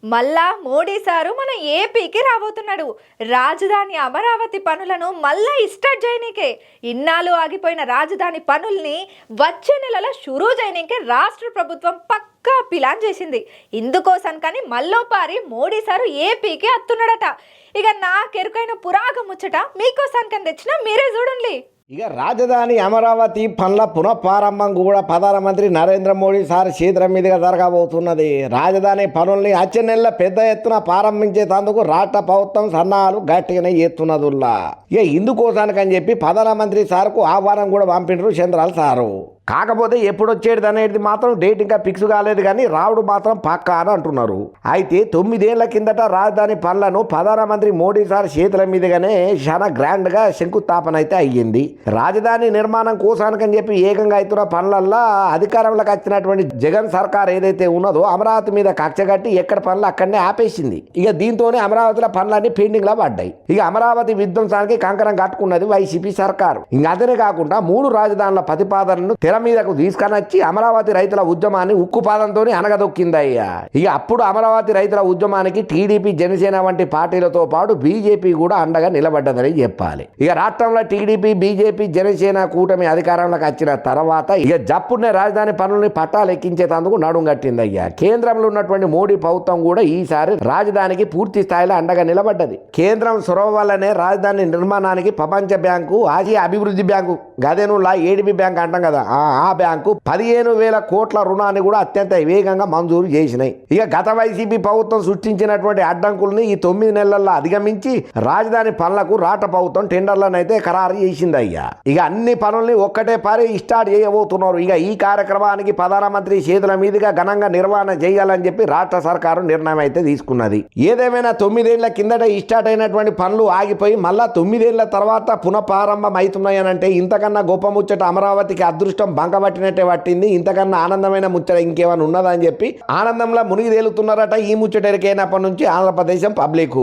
మళ్ళా మోడీ సారు మన ఏపీకి రాబోతున్నాడు. రాజధాని అమరావతి పనులను మళ్ళా స్టార్ట్ చేయనీకే, ఇన్నాళ్ళు ఆగిపోయిన రాజధాని పనుల్ని వచ్చే నెలలో షురూ చేయనీకే రాష్ట్ర ప్రభుత్వం పక్కా ప్లాన్ చేసింది. ఇందుకోసం కానీ మల్లోపారి మోడీ సారు ఏపీకి అత్తున్నాడట. ఇక నాకెరుకైన పురాగ ముచ్చట మీకోసానికని తెచ్చిన మీరే చూడండి. ఇక రాజధాని అమరావతి పనుల పునఃప్రారంభం కూడా ప్రధానమంత్రి నరేంద్ర మోడీ సార్ చేతుల మీదుగా జరగబోతున్నది. రాజధాని పనుల్ని వచ్చే నెల పెద్ద ఎత్తున ప్రారంభించేందుకు రాష్ట్ర ప్రభుత్వం సన్నాహాలు గట్టిగానే చేస్తున్నదుల్లా. ఇక ఇందుకోసానికని చెప్పి ప్రధానమంత్రి సార్కు ఆహ్వానం కూడా పంపిండ్రు చంద్రాల సారు. కాకపోతే ఎప్పుడు వచ్చేది అనేది మాత్రం డేట్ ఇంకా ఫిక్స్ కాలేదు, కానీ రావుడు మాత్రం పక్కా అని అంటున్నారు. అయితే 9 ఏళ్ల కిందట రాజధాని పనులను ప్రధానమంత్రి మోడీ సార్ చేతుల మీదుగానే చాలా గ్రాండ్గా శంకుస్థాపన అయితే అయ్యింది. రాజధాని నిర్మాణం కోసానికని చెప్పి ఏకంగా అవుతున్న పనులల్లో అధికారంలోకి వచ్చినటువంటి జగన్ సర్కార్ ఏదైతే ఉన్నదో అమరావతి మీద కక్ష కట్టి ఎక్కడ పనులు అక్కడనే ఆపేసింది. ఇక దీంతోనే అమరావతిలో పనులన్నీ పెండింగ్లో పడ్డాయి. ఇక అమరావతి విధ్వంసానికి కంకణం కట్టుకున్నది వైసీపీ సర్కారు. ఇంకా అదే కాకుండా 3 రాజధానుల ప్రతిపాదనను తెర మీదకు తీసుకొని వచ్చి అమరావతి రైతుల ఉద్యమాన్ని ఉక్కుపాదంతో అనగదొక్కిందయ్యా. ఇక అప్పుడు అమరావతి రైతుల ఉద్యమానికి టీడీపీ, జనసేన వంటి పార్టీలతో పాటు బీజేపీ కూడా అండగా నిలబడ్డదని చెప్పాలి. ఇక రాష్ట్రంలో టీడీపీ, బీజేపీ, జనసేన కూటమి అధికారంలోకి వచ్చిన తర్వాత ఇక జప్పుడునే రాజధాని పనుల్ని పట్టాలు ఎక్కించేందుకు నడుం కట్టిందయ్యా. కేంద్రంలో ఉన్నటువంటి మోడీ ప్రభుత్వం కూడా ఈసారి రాజధానికి పూర్తి స్థాయిలో అండగా నిలబడ్డది. కేంద్రం చొరవ వల్లనే రాజధాని నిర్మాణానికి ప్రపంచ బ్యాంకు, ఆసియా అభివృద్ధి బ్యాంకు, గదేనులా ఏడీబీ బ్యాంక్ అంటాం కదా, ఆ బ్యాంకు 15,000 కోట్ల రుణాన్ని కూడా అత్యంత వేగంగా మంజూరు చేసినాయి. ఇక గత వైసీపీ ప్రభుత్వం సృష్టించినటువంటి అడ్డంకుల్ని ఈ 9 నెలల్లో అధిగమించి రాజధాని పనులకు రాష్ట్ర ప్రభుత్వం టెండర్లను అయితే ఖరారు చేసిందయ్యా. ఇక అన్ని పనుల్ని ఒక్కటే పారి స్టార్ట్ చేయబోతున్నారు. ఇక ఈ కార్యక్రమానికి ప్రధానమంత్రి చేతుల మీదుగా ఘనంగా నిర్వహణ చేయాలని చెప్పి రాష్ట్ర సర్కారు నిర్ణయం అయితే తీసుకున్నది. ఏదేమైనా 9 ఏళ్ల కిందట స్టార్ట్ అయినటువంటి పనులు ఆగిపోయి మళ్ళా 9 ఏళ్ల తర్వాత పునఃప్రారంభం అవుతున్నాయనంటే ఇంతకన్నా గొప్ప ముచ్చట అమరావతికి అదృష్టం బంకబట్టినట్టే పట్టింది. ఇంతకన్నా ఆనందమైన ముచ్చట ఇంకేమైనా ఉన్నదని చెప్పి ఆనందంలో మునిగి తేలుతున్నారట ఈ ముచ్చట ఎరికైనప్పటి నుంచి ఆంధ్రప్రదేశ్ పబ్లిక్.